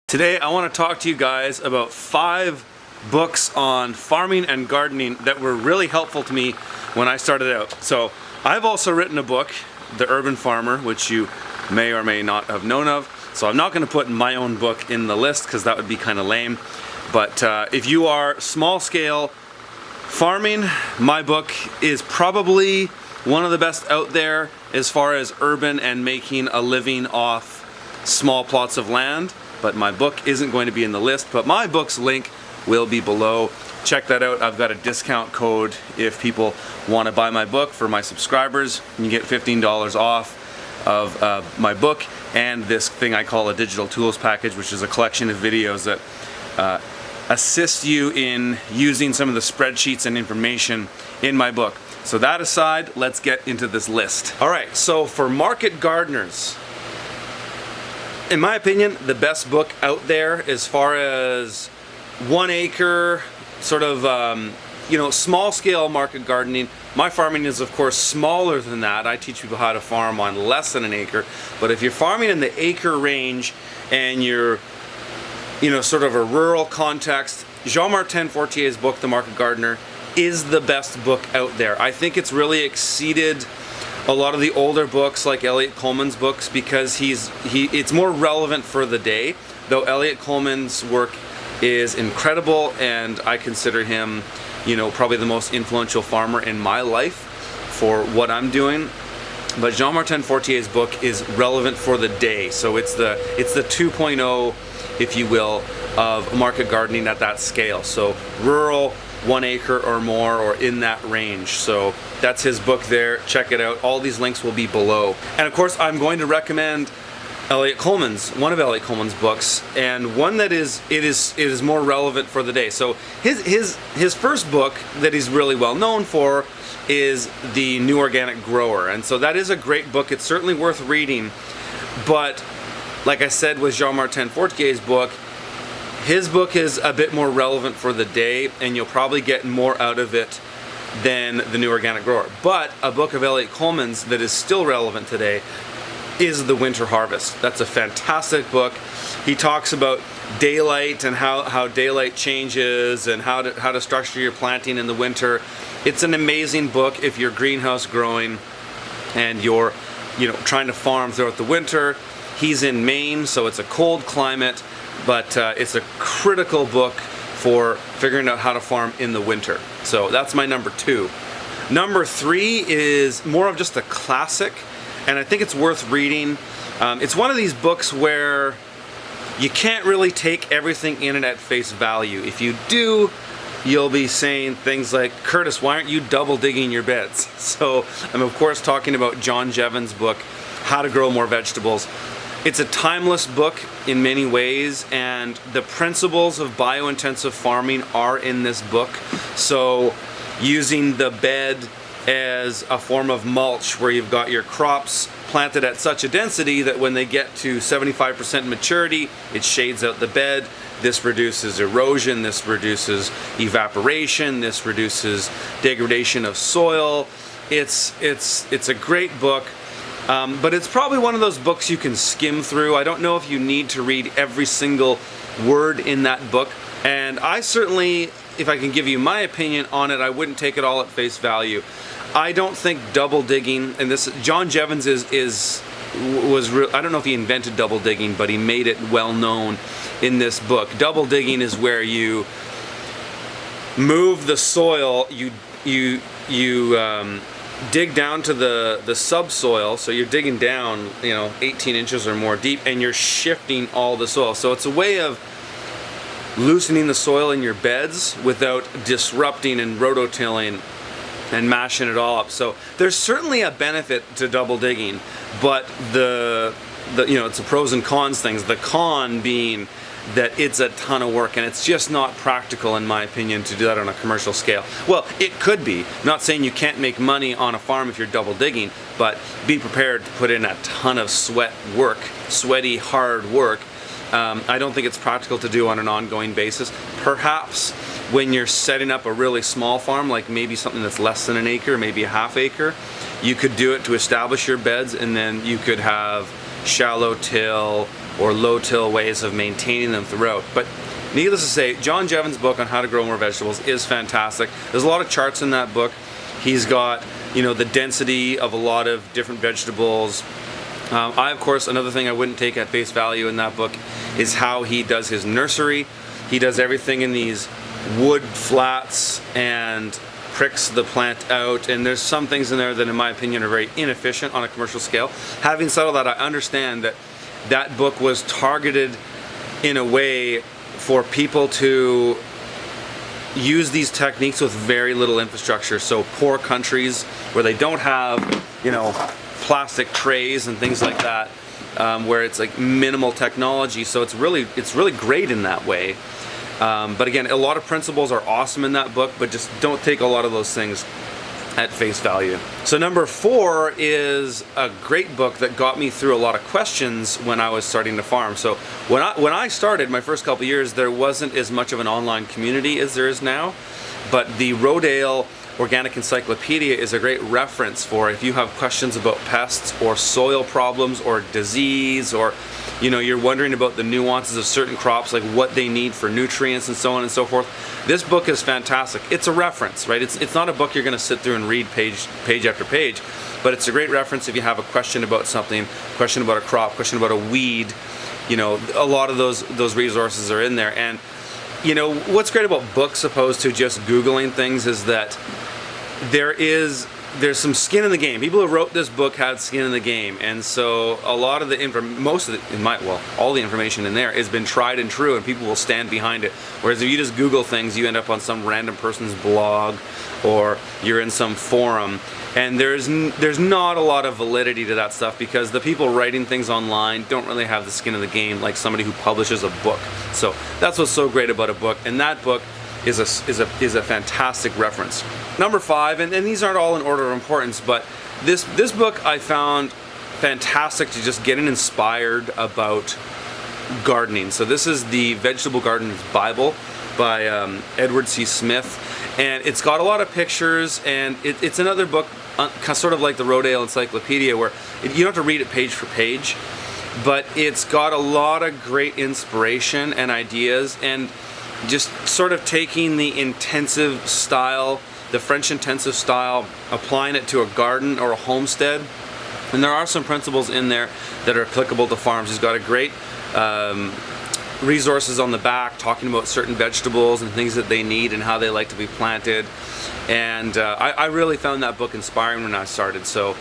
Today I want to talk to you guys about 5 books on farming and gardening that were really helpful to me when I started out. So I've also written a book, The Urban Farmer, which you may or may not have known of. So I'm not going to put my own book in the list because that would be kind of lame. But if you are small scale farming, my book is probably one of the best out there as far as urban and making a living off small plots of land. But my book isn't going to be in the list, but my book's link will be below. Check that out. I've got a discount code if people want to buy my book for my subscribers. You get $15 off of my book and this thing I call a digital tools package, which is a collection of videos that assist you in using some of the spreadsheets and information in my book. So that aside, let's get into this list. All right, so for market gardeners, in my opinion, the best book out there as far as 1 acre, sort of, small scale market gardening. My farming is of course smaller than that. I teach people how to farm on less than an acre. But if you're farming in the acre range and you're, sort of a rural context, Jean-Martin Fortier's book, The Market Gardener, is the best book out there. I think it's really exceeded a lot of the older books like Eliot Coleman's books because it's more relevant for the day, though Eliot Coleman's work is incredible and I consider him, probably the most influential farmer in my life for what I'm doing. But Jean-Martin Fortier's book is relevant for the day, so it's the 2.0, if you will, of market gardening at that scale. So rural, 1 acre or more, or in that range. So that's his book there. Check it out. All these links will be below. And of course, I'm going to recommend one of Eliot Coleman's books, and one that is more relevant for the day. So his first book that he's really well known for is The New Organic Grower, and so that is a great book. It's certainly worth reading. But like I said with Jean-Martin Fortier's book, his book is a bit more relevant for the day, and you'll probably get more out of it than The New Organic Grower. But a book of Eliot Coleman's that is still relevant today is The Winter Harvest. That's a fantastic book. He talks about daylight and how daylight changes and how to structure your planting in the winter. It's an amazing book if you're greenhouse growing and you're trying to farm throughout the winter. He's in Maine, so it's a cold climate, but it's a critical book for figuring out how to farm in the winter. So that's my number 2. Number 3 is more of just a classic, and I think it's worth reading. It's one of these books where you can't really take everything in it at face value. If you do, you'll be saying things like, Curtis, why aren't you double digging your beds? So I'm of course talking about John Jeavons' book, How to Grow More Vegetables. It's a timeless book in many ways, and the principles of biointensive farming are in this book. So using the bed as a form of mulch, where you've got your crops planted at such a density that when they get to 75% maturity, it shades out the bed. This reduces erosion, this reduces evaporation, this reduces degradation of soil. It's a great book. But it's probably one of those books you can skim through. I don't know if you need to read every single word in that book. And I certainly, if I can give you my opinion on it, I wouldn't take it all at face value. I don't think double digging, and this John Jeavons I don't know if he invented double digging, but he made it well known in this book. Double digging is where you move the soil, you dig down to the subsoil, so you're digging down 18 inches or more deep, and you're shifting all the soil. So it's a way of loosening the soil in your beds without disrupting and rototilling and mashing it all up. So there's certainly a benefit to double digging, but it's a pros and cons things. The con being that it's a ton of work and it's just not practical, in my opinion, to do that on a commercial scale. Well, it could be. I'm not saying you can't make money on a farm if you're double digging, but be prepared to put in a ton of sweaty, hard work. I don't think it's practical to do on an ongoing basis. Perhaps when you're setting up a really small farm, like maybe something that's less than an acre, maybe a half acre, you could do it to establish your beds, and then you could have shallow till or low-till ways of maintaining them throughout. But needless to say, John Jevan's book on how to grow more vegetables is fantastic. There's a lot of charts in that book. He's got, you know, the density of a lot of different vegetables. Of course, another thing I wouldn't take at face value in that book is how he does his nursery. He does everything in these wood flats and pricks the plant out, and there's some things in there that in my opinion are very inefficient on a commercial scale. Having said all that, I understand that that book was targeted in a way for people to use these techniques with very little infrastructure. So poor countries where they don't have, you know, plastic trays and things like that, where it's like minimal technology. So it's really great in that way. But again, a lot of principles are awesome in that book, but just don't take a lot of those things at face value. So number 4 is a great book that got me through a lot of questions when I was starting to farm. So when I started my first couple years, there wasn't as much of an online community as there is now, but the Rodale Organic Encyclopedia is a great reference for if you have questions about pests or soil problems or disease, or you know, you're wondering about the nuances of certain crops, like what they need for nutrients and so on and so forth. This book is fantastic. It's a reference, right? It's not a book you're going to sit through and read page after page, but it's a great reference if you have a question about something, question about a crop, question about a weed. You know, a lot of those resources are in there. And you know, what's great about books opposed to just Googling things is that there's some skin in the game. People who wrote this book had skin in the game, and so a lot of the all the information in there has been tried and true, and people will stand behind it. Whereas if you just Google things, you end up on some random person's blog, or you're in some forum, and there's not a lot of validity to that stuff, because the people writing things online don't really have the skin in the game like somebody who publishes a book. So that's what's so great about a book, and that book is a fantastic reference. Number 5, and these aren't all in order of importance, but this book I found fantastic to just getting inspired about gardening. So this is the Vegetable Gardener's Bible by Edward C. Smith, and it's got a lot of pictures, and it's another book sort of like the Rodale Encyclopedia, where you don't have to read it page for page, but it's got a lot of great inspiration and ideas, and just sort of taking the intensive style, the French intensive style, applying it to a garden or a homestead. And there are some principles in there that are applicable to farms. He's got a great resources on the back talking about certain vegetables and things that they need and how they like to be planted. And I really found that book inspiring when I started. So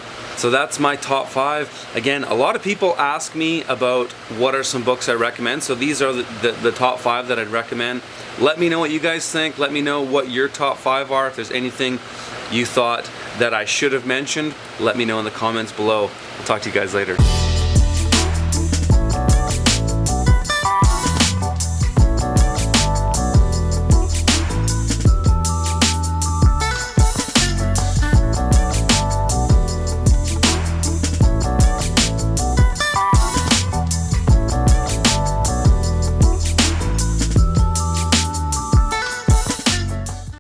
that's my top 5. Again, a lot of people ask me about what are some books I recommend. So these are the top 5 that I'd recommend. Let me know what you guys think. Let me know what your top 5 are. If there's anything you thought that I should have mentioned, let me know in the comments below. I'll talk to you guys later.